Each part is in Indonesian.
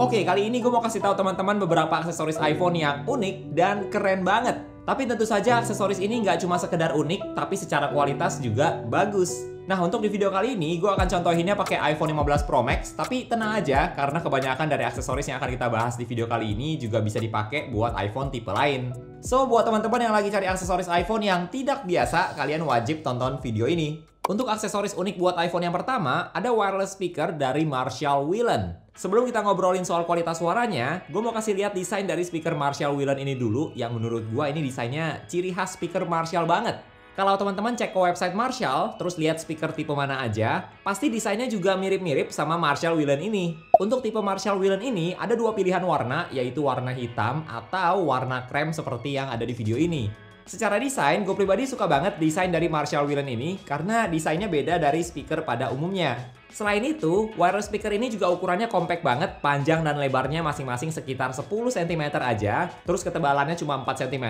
Oke, kali ini gue mau kasih tahu teman-teman beberapa aksesoris iPhone yang unik dan keren banget. Tapi tentu saja aksesoris ini nggak cuma sekedar unik, tapi secara kualitas juga bagus. Nah, untuk di video kali ini, gue akan contohinnya pakai iPhone 15 Pro Max, tapi tenang aja, karena kebanyakan dari aksesoris yang akan kita bahas di video kali ini juga bisa dipakai buat iPhone tipe lain. So, buat teman-teman yang lagi cari aksesoris iPhone yang tidak biasa, kalian wajib tonton video ini. Untuk aksesoris unik buat iPhone yang pertama, ada wireless speaker dari Marshall Willen. Sebelum kita ngobrolin soal kualitas suaranya, gue mau kasih lihat desain dari speaker Marshall Willen ini dulu, yang menurut gue ini desainnya ciri khas speaker Marshall banget. Kalau teman-teman cek ke website Marshall, terus lihat speaker tipe mana aja, pasti desainnya juga mirip-mirip sama Marshall Willen ini. Untuk tipe Marshall Willen ini, ada dua pilihan warna, yaitu warna hitam atau warna krem seperti yang ada di video ini. Secara desain, gue pribadi suka banget desain dari Marshall Willen ini karena desainnya beda dari speaker pada umumnya. Selain itu, wireless speaker ini juga ukurannya compact banget, panjang dan lebarnya masing-masing sekitar 10 cm aja, terus ketebalannya cuma 4 cm,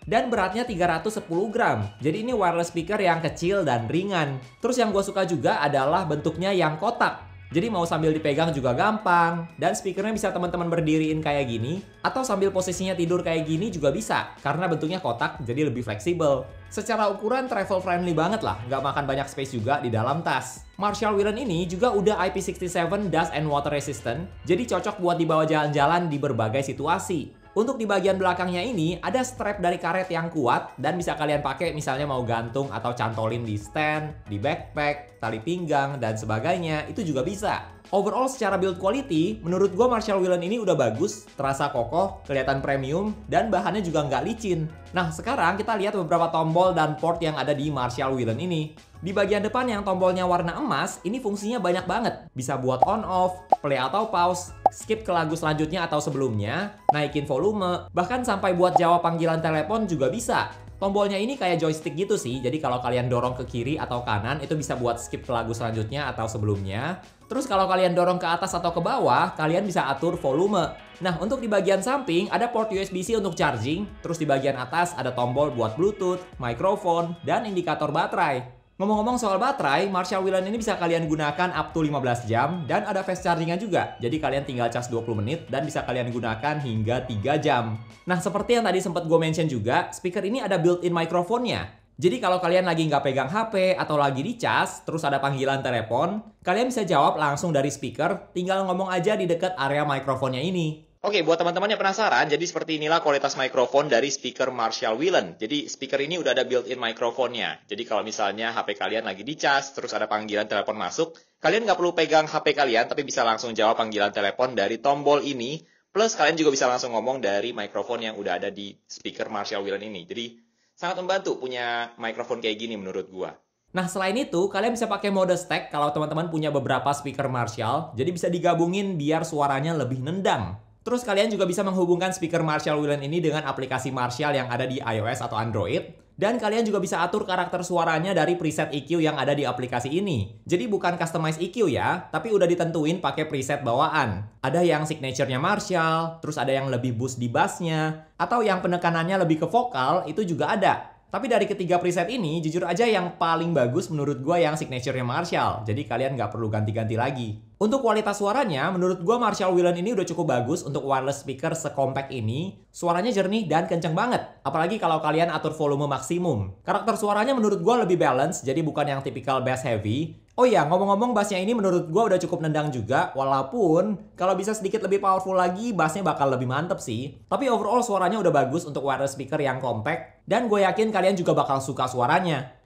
dan beratnya 310 gram. Jadi ini wireless speaker yang kecil dan ringan. Terus yang gue suka juga adalah bentuknya yang kotak. Jadi mau sambil dipegang juga gampang, dan speakernya bisa teman-teman berdiriin kayak gini, atau sambil posisinya tidur kayak gini juga bisa, karena bentuknya kotak jadi lebih fleksibel. Secara ukuran travel friendly banget lah, nggak makan banyak space juga di dalam tas. Marshall Willen ini juga udah IP67 dust and water resistant, jadi cocok buat dibawa jalan-jalan di berbagai situasi. Untuk di bagian belakangnya ini, ada strap dari karet yang kuat dan bisa kalian pakai misalnya mau gantung atau cantolin di stand, di backpack, tali pinggang, dan sebagainya, itu juga bisa. Overall secara build quality, menurut gue Marshall Willen ini udah bagus, terasa kokoh, kelihatan premium, dan bahannya juga nggak licin. Nah, sekarang kita lihat beberapa tombol dan port yang ada di Marshall Willen ini. Di bagian depan yang tombolnya warna emas, ini fungsinya banyak banget. Bisa buat on-off, play atau pause, skip ke lagu selanjutnya atau sebelumnya, naikin volume, bahkan sampai buat jawab panggilan telepon juga bisa. Tombolnya ini kayak joystick gitu sih, jadi kalau kalian dorong ke kiri atau kanan, itu bisa buat skip ke lagu selanjutnya atau sebelumnya. Terus kalau kalian dorong ke atas atau ke bawah, kalian bisa atur volume. Nah, untuk di bagian samping, ada port USB-C untuk charging, terus di bagian atas ada tombol buat Bluetooth, mikrofon, dan indikator baterai. Ngomong-ngomong soal baterai, Marshall Willen ini bisa kalian gunakan up to 15 jam dan ada fast charging-nya juga. Jadi kalian tinggal cas 20 menit dan bisa kalian gunakan hingga 3 jam. Nah, seperti yang tadi sempat gue mention juga, speaker ini ada built-in mikrofonnya. Jadi kalau kalian lagi nggak pegang HP atau lagi dicas, terus ada panggilan telepon, kalian bisa jawab langsung dari speaker, tinggal ngomong aja di dekat area mikrofonnya ini. Oke, buat teman-teman yang penasaran, jadi seperti inilah kualitas mikrofon dari speaker Marshall Willen. Jadi speaker ini udah ada built-in mikrofonnya. Jadi kalau misalnya HP kalian lagi dicas, terus ada panggilan telepon masuk, kalian nggak perlu pegang HP kalian, tapi bisa langsung jawab panggilan telepon dari tombol ini. Plus kalian juga bisa langsung ngomong dari mikrofon yang udah ada di speaker Marshall Willen ini. Jadi sangat membantu punya mikrofon kayak gini menurut gua. Nah, selain itu, kalian bisa pakai mode stack kalau teman-teman punya beberapa speaker Marshall, jadi bisa digabungin biar suaranya lebih nendang. Terus kalian juga bisa menghubungkan speaker Marshall Willen ini dengan aplikasi Marshall yang ada di iOS atau Android. Dan kalian juga bisa atur karakter suaranya dari preset EQ yang ada di aplikasi ini. Jadi bukan customize EQ ya, tapi udah ditentuin pakai preset bawaan. Ada yang signature-nya Marshall, terus ada yang lebih boost di bass-nya, atau yang penekanannya lebih ke vokal, itu juga ada. Tapi dari ketiga preset ini, jujur aja yang paling bagus menurut gue yang signature-nya Marshall. Jadi kalian nggak perlu ganti-ganti lagi. Untuk kualitas suaranya, menurut gue Marshall Willen ini udah cukup bagus untuk wireless speaker sekompak ini. Suaranya jernih dan kenceng banget. Apalagi kalau kalian atur volume maksimum. Karakter suaranya menurut gue lebih balance, jadi bukan yang tipikal bass heavy. Oh iya, ngomong-ngomong bassnya ini menurut gue udah cukup nendang juga, walaupun kalau bisa sedikit lebih powerful lagi, bassnya bakal lebih mantep sih. Tapi overall suaranya udah bagus untuk wireless speaker yang compact, dan gue yakin kalian juga bakal suka suaranya.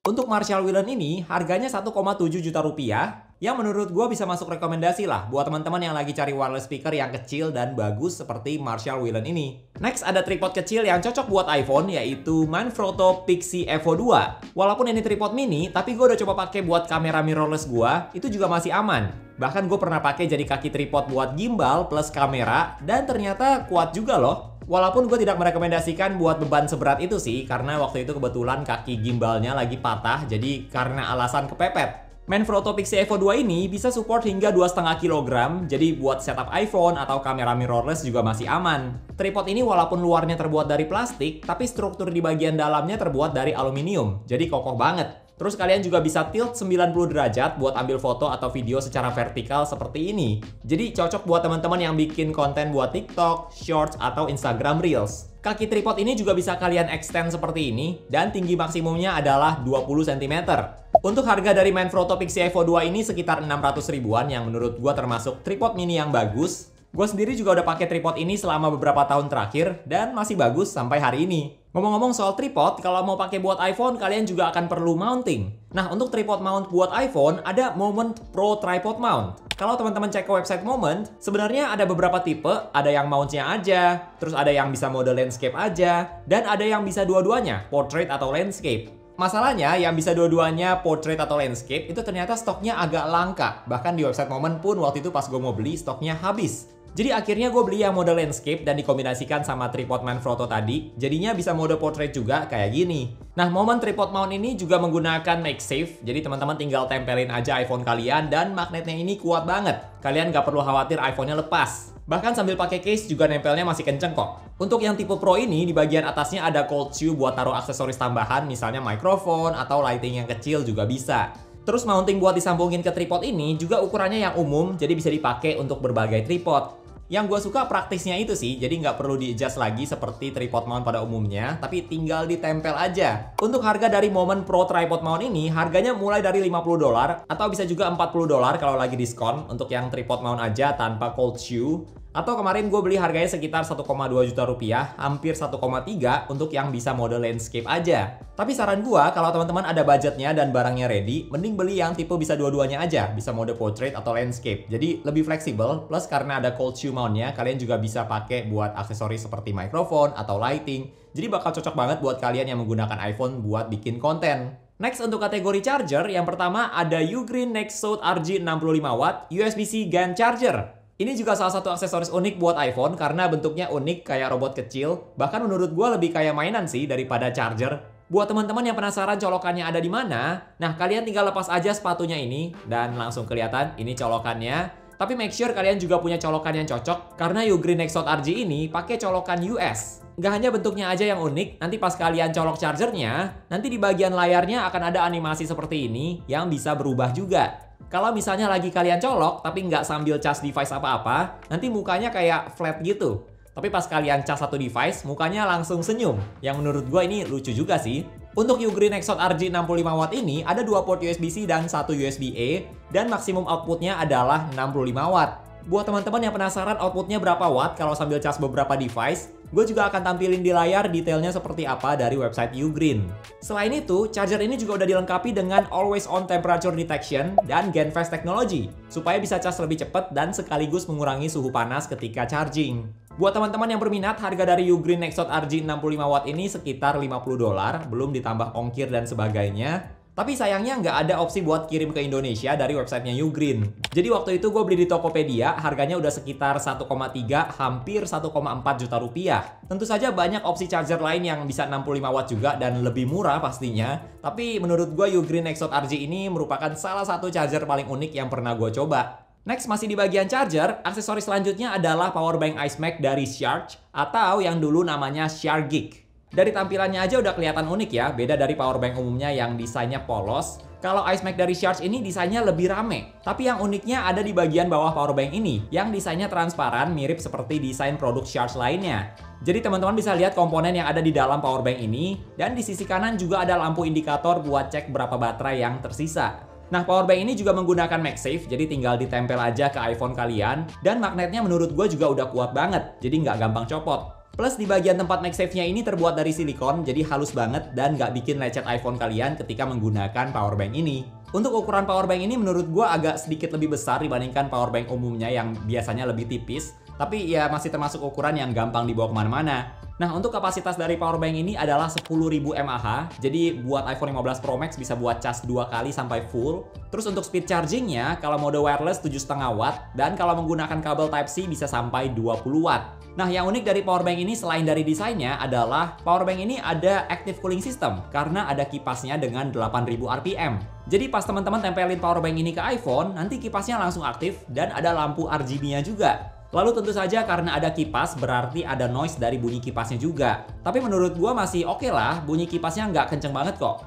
Untuk Marshall Willen ini, harganya 1,7 juta rupiah, yang menurut gue bisa masuk rekomendasi lah buat teman-teman yang lagi cari wireless speaker yang kecil dan bagus seperti Marshall Willen ini. Next ada tripod kecil yang cocok buat iPhone, yaitu Manfrotto Pixie Evo 2. Walaupun ini tripod mini, tapi gue udah coba pakai buat kamera mirrorless gue, itu juga masih aman. Bahkan gue pernah pakai jadi kaki tripod buat gimbal plus kamera, dan ternyata kuat juga loh. Walaupun gue tidak merekomendasikan buat beban seberat itu sih, karena waktu itu kebetulan kaki gimbalnya lagi patah, jadi karena alasan kepepet. Manfrotto Pixie Evo 2 ini bisa support hingga 2,5 kg, jadi buat setup iPhone atau kamera mirrorless juga masih aman. Tripod ini walaupun luarnya terbuat dari plastik, tapi struktur di bagian dalamnya terbuat dari aluminium, jadi kokoh banget. Terus kalian juga bisa tilt 90 derajat buat ambil foto atau video secara vertikal seperti ini. Jadi cocok buat teman-teman yang bikin konten buat TikTok, Shorts, atau Instagram Reels. Kaki tripod ini juga bisa kalian extend seperti ini, dan tinggi maksimumnya adalah 20 cm. Untuk harga dari Manfrotto Pixie Evo 2 ini sekitar 600 ribuan yang menurut gua termasuk tripod mini yang bagus. Gue sendiri juga udah pakai tripod ini selama beberapa tahun terakhir dan masih bagus sampai hari ini. Ngomong-ngomong soal tripod, kalau mau pakai buat iPhone, kalian juga akan perlu mounting. Nah, untuk tripod mount buat iPhone, ada Moment Pro Tripod Mount. Kalau teman-teman cek ke website Moment, sebenarnya ada beberapa tipe, ada yang mountnya aja, terus ada yang bisa mode landscape aja, dan ada yang bisa dua-duanya, portrait atau landscape. Masalahnya, yang bisa dua-duanya portrait atau landscape itu ternyata stoknya agak langka. Bahkan di website Moment pun waktu itu pas gue mau beli, stoknya habis. Jadi akhirnya gue beli yang mode landscape dan dikombinasikan sama tripod Manfrotto tadi, jadinya bisa mode portrait juga kayak gini. Nah, Moment tripod mount ini juga menggunakan MagSafe, jadi teman-teman tinggal tempelin aja iPhone kalian dan magnetnya ini kuat banget. Kalian nggak perlu khawatir iPhone-nya lepas. Bahkan sambil pakai case juga nempelnya masih kenceng kok. Untuk yang tipe Pro ini, di bagian atasnya ada cold shoe buat taruh aksesoris tambahan, misalnya mikrofon atau lighting yang kecil juga bisa. Terus mounting buat disambungin ke tripod ini juga ukurannya yang umum, jadi bisa dipakai untuk berbagai tripod. Yang gue suka praktisnya itu sih, jadi nggak perlu di-adjust lagi seperti tripod mount pada umumnya, tapi tinggal ditempel aja. Untuk harga dari Moment Pro Tripod Mount ini, harganya mulai dari $50 atau bisa juga $40 kalau lagi diskon untuk yang tripod mount aja tanpa cold shoe. Atau kemarin gue beli harganya sekitar 1,2 juta rupiah, hampir 1,3 untuk yang bisa mode landscape aja. Tapi saran gue, kalau teman-teman ada budgetnya dan barangnya ready, mending beli yang tipe bisa dua-duanya aja, bisa mode portrait atau landscape. Jadi lebih fleksibel, plus karena ada cold shoe mountnya, kalian juga bisa pakai buat aksesoris seperti mikrofon atau lighting. Jadi bakal cocok banget buat kalian yang menggunakan iPhone buat bikin konten. Next untuk kategori charger, yang pertama ada Ugreen Nextsound RG 65W USB-C GAN charger. Ini juga salah satu aksesoris unik buat iPhone karena bentuknya unik kayak robot kecil. Bahkan menurut gue lebih kayak mainan sih daripada charger. Buat teman-teman yang penasaran colokannya ada di mana, nah kalian tinggal lepas aja sepatunya ini dan langsung kelihatan ini colokannya. Tapi make sure kalian juga punya colokan yang cocok karena Ugreen Nextsound RG ini pakai colokan US. Nggak hanya bentuknya aja yang unik, nanti pas kalian colok chargernya, nanti di bagian layarnya akan ada animasi seperti ini yang bisa berubah juga. Kalau misalnya lagi kalian colok tapi nggak sambil cas device apa-apa, nanti mukanya kayak flat gitu. Tapi pas kalian cas satu device, mukanya langsung senyum. Yang menurut gue ini lucu juga sih. Untuk Ugreen Nextsound RG 65W ini ada 2 port USB-C dan 1 USB-A, dan maksimum outputnya adalah 65W. Buat teman-teman yang penasaran outputnya berapa watt kalau sambil cas beberapa device, gue juga akan tampilin di layar detailnya seperti apa dari website Ugreen. Selain itu, charger ini juga udah dilengkapi dengan Always On Temperature Detection dan GainFast Technology, supaya bisa cas lebih cepat dan sekaligus mengurangi suhu panas ketika charging. Buat teman-teman yang berminat, harga dari Ugreen Nextsound RG 65W ini sekitar $50, belum ditambah ongkir dan sebagainya. Tapi sayangnya nggak ada opsi buat kirim ke Indonesia dari websitenya Ugreen. Jadi waktu itu gue beli di Tokopedia, harganya udah sekitar 1,3 hampir 1,4 juta rupiah. Tentu saja banyak opsi charger lain yang bisa 65W juga dan lebih murah pastinya. Tapi menurut gue Ugreen Nextsound RG ini merupakan salah satu charger paling unik yang pernah gue coba. Next, masih di bagian charger, aksesoris selanjutnya adalah powerbank iSmack dari Charge atau yang dulu namanya Chargeek. Dari tampilannya aja udah kelihatan unik ya, beda dari powerbank umumnya yang desainnya polos. Kalau iSmack dari Charge ini desainnya lebih rame. Tapi yang uniknya ada di bagian bawah powerbank ini, yang desainnya transparan mirip seperti desain produk Charge lainnya. Jadi teman-teman bisa lihat komponen yang ada di dalam powerbank ini, dan di sisi kanan juga ada lampu indikator buat cek berapa baterai yang tersisa. Nah, powerbank ini juga menggunakan MagSafe, jadi tinggal ditempel aja ke iPhone kalian, dan magnetnya menurut gue juga udah kuat banget, jadi nggak gampang copot. Plus di bagian tempat MagSafe-nya ini terbuat dari silikon, jadi halus banget dan nggak bikin lecet iPhone kalian ketika menggunakan powerbank ini. Untuk ukuran powerbank ini menurut gue agak sedikit lebih besar dibandingkan powerbank umumnya yang biasanya lebih tipis, tapi ya masih termasuk ukuran yang gampang dibawa kemana-mana. Nah, untuk kapasitas dari powerbank ini adalah 10.000 mAh, jadi buat iPhone 15 Pro Max bisa buat cas 2 kali sampai full. Terus untuk speed chargingnya, kalau mode wireless 7,5 watt, dan kalau menggunakan kabel Type-C bisa sampai 20 watt. Nah, yang unik dari powerbank ini selain dari desainnya adalah powerbank ini ada active cooling system karena ada kipasnya dengan 8.000 RPM. Jadi pas teman-teman tempelin power bank ini ke iPhone, nanti kipasnya langsung aktif dan ada lampu RGB-nya juga. Lalu tentu saja karena ada kipas berarti ada noise dari bunyi kipasnya juga. Tapi menurut gua masih oke lah, bunyi kipasnya nggak kenceng banget kok.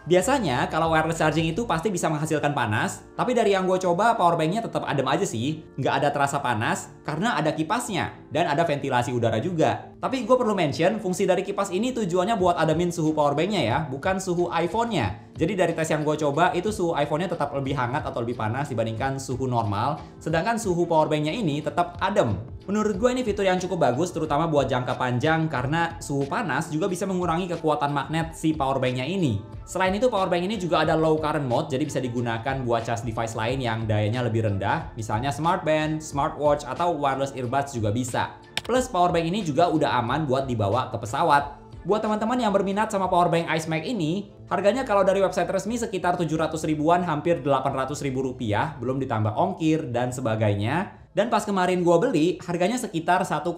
Biasanya kalau wireless charging itu pasti bisa menghasilkan panas, tapi dari yang gue coba powerbanknya tetap adem aja sih, nggak ada terasa panas karena ada kipasnya dan ada ventilasi udara juga. Tapi gue perlu mention, fungsi dari kipas ini tujuannya buat ademin suhu powerbanknya ya, bukan suhu iPhone-nya. Jadi dari tes yang gue coba itu suhu iPhone-nya tetap lebih hangat atau lebih panas dibandingkan suhu normal, sedangkan suhu powerbanknya ini tetap adem. Menurut gue ini fitur yang cukup bagus terutama buat jangka panjang karena suhu panas juga bisa mengurangi kekuatan magnet si powerbanknya ini. Selain itu powerbank ini juga ada low current mode jadi bisa digunakan buat cas device lain yang dayanya lebih rendah, misalnya smartband, smartwatch atau wireless earbuds juga bisa. Plus powerbank ini juga udah aman buat dibawa ke pesawat. Buat teman-teman yang berminat sama powerbank iSmack ini, harganya kalau dari website resmi sekitar 700 ribuan, hampir 800 ribu rupiah, belum ditambah ongkir dan sebagainya. Dan pas kemarin gua beli, harganya sekitar 1,3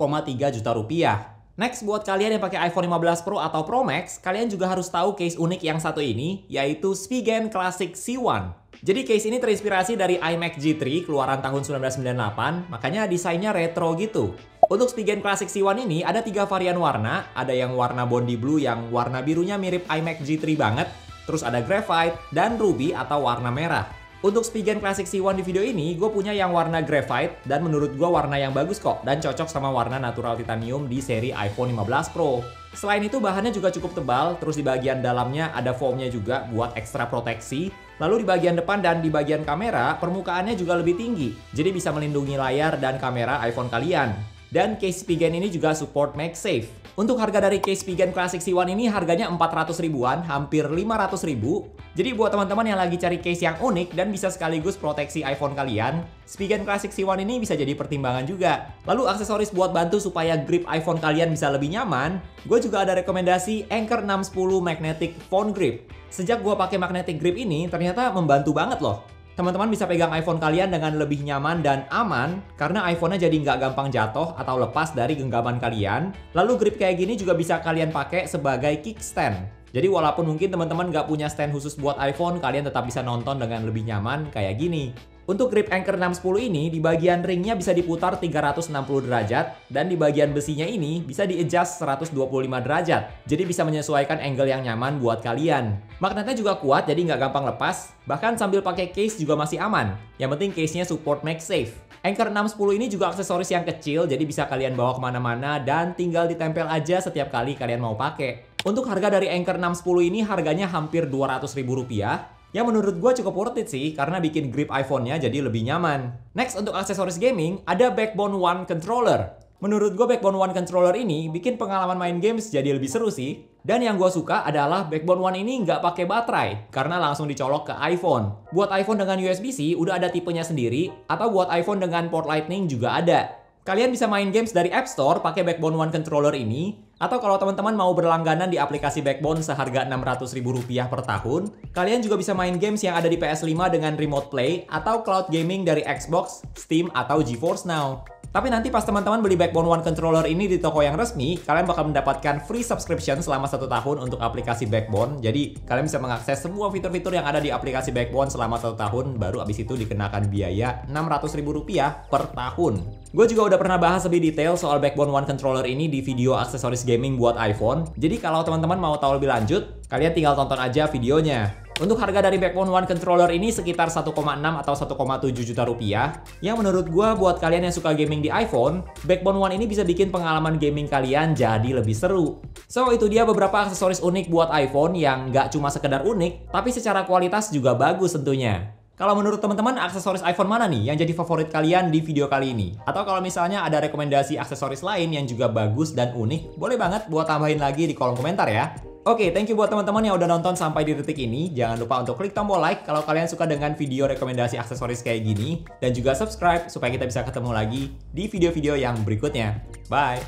juta rupiah. Next, buat kalian yang pakai iPhone 15 Pro atau Pro Max, kalian juga harus tahu case unik yang satu ini, yaitu Spigen Classic C1. Jadi case ini terinspirasi dari iMac G3 keluaran tahun 1998, makanya desainnya retro gitu. Untuk Spigen Classic C1 ini ada 3 varian warna, ada yang warna Bondi Blue yang warna birunya mirip iMac G3 banget, terus ada Graphite dan Ruby atau warna merah. Untuk Spigen Classic C1 di video ini, gue punya yang warna Graphite dan menurut gue warna yang bagus kok dan cocok sama warna natural titanium di seri iPhone 15 Pro. Selain itu bahannya juga cukup tebal, terus di bagian dalamnya ada foamnya juga buat ekstra proteksi. Lalu di bagian depan dan di bagian kamera, permukaannya juga lebih tinggi, jadi bisa melindungi layar dan kamera iPhone kalian. Dan case Spigen ini juga support MagSafe. Untuk harga dari case Spigen Classic C1 ini harganya 400 ribuan, hampir 500 ribu. Jadi buat teman-teman yang lagi cari case yang unik dan bisa sekaligus proteksi iPhone kalian, Spigen Classic C1 ini bisa jadi pertimbangan juga. Lalu aksesoris buat bantu supaya grip iPhone kalian bisa lebih nyaman, gue juga ada rekomendasi Anker 610 Magnetic Phone Grip. Sejak gue pakai magnetic grip ini, ternyata membantu banget loh. Teman-teman bisa pegang iPhone kalian dengan lebih nyaman dan aman karena iPhone-nya jadi nggak gampang jatuh atau lepas dari genggaman kalian. Lalu grip kayak gini juga bisa kalian pakai sebagai kickstand. Jadi walaupun mungkin teman-teman nggak punya stand khusus buat iPhone, kalian tetap bisa nonton dengan lebih nyaman kayak gini. Untuk grip Anker 610 ini, di bagian ringnya bisa diputar 360 derajat, dan di bagian besinya ini bisa di-adjust 125 derajat. Jadi bisa menyesuaikan angle yang nyaman buat kalian. Magnetnya juga kuat, jadi nggak gampang lepas. Bahkan sambil pakai case juga masih aman. Yang penting case-nya support MagSafe. Anker 610 ini juga aksesoris yang kecil, jadi bisa kalian bawa kemana-mana dan tinggal ditempel aja setiap kali kalian mau pakai. Untuk harga dari Anker 610 ini harganya hampir 200 ribu rupiah. Yang menurut gue cukup worth it sih, karena bikin grip iPhone-nya jadi lebih nyaman. Next, untuk aksesoris gaming, ada Backbone One Controller. Menurut gue Backbone One Controller ini bikin pengalaman main games jadi lebih seru sih. Dan yang gue suka adalah Backbone One ini nggak pakai baterai, karena langsung dicolok ke iPhone. Buat iPhone dengan USB-C udah ada tipenya sendiri, atau buat iPhone dengan port Lightning juga ada. Kalian bisa main games dari App Store pakai Backbone One Controller ini, atau kalau teman-teman mau berlangganan di aplikasi Backbone seharga Rp600.000 per tahun, kalian juga bisa main games yang ada di PS5 dengan Remote Play atau Cloud Gaming dari Xbox, Steam, atau GeForce Now. Tapi nanti pas teman-teman beli Backbone One Controller ini di toko yang resmi, kalian bakal mendapatkan free subscription selama 1 tahun untuk aplikasi Backbone. Jadi kalian bisa mengakses semua fitur-fitur yang ada di aplikasi Backbone selama 1 tahun, baru abis itu dikenakan biaya Rp600.000 per tahun. Gue juga udah pernah bahas lebih detail soal Backbone One Controller ini di video aksesoris gaming buat iPhone. Jadi kalau teman-teman mau tahu lebih lanjut, kalian tinggal tonton aja videonya. Untuk harga dari Backbone One Controller ini sekitar 1,6 atau 1,7 juta rupiah. Yang menurut gue buat kalian yang suka gaming di iPhone, Backbone One ini bisa bikin pengalaman gaming kalian jadi lebih seru. So itu dia beberapa aksesoris unik buat iPhone yang nggak cuma sekedar unik, tapi secara kualitas juga bagus tentunya. Kalau menurut teman-teman aksesoris iPhone mana nih yang jadi favorit kalian di video kali ini? Atau kalau misalnya ada rekomendasi aksesoris lain yang juga bagus dan unik, boleh banget buat tambahin lagi di kolom komentar ya. Oke, thank you buat teman-teman yang udah nonton sampai di detik ini. Jangan lupa untuk klik tombol like kalau kalian suka dengan video rekomendasi aksesoris kayak gini. Dan juga subscribe supaya kita bisa ketemu lagi di video-video yang berikutnya. Bye!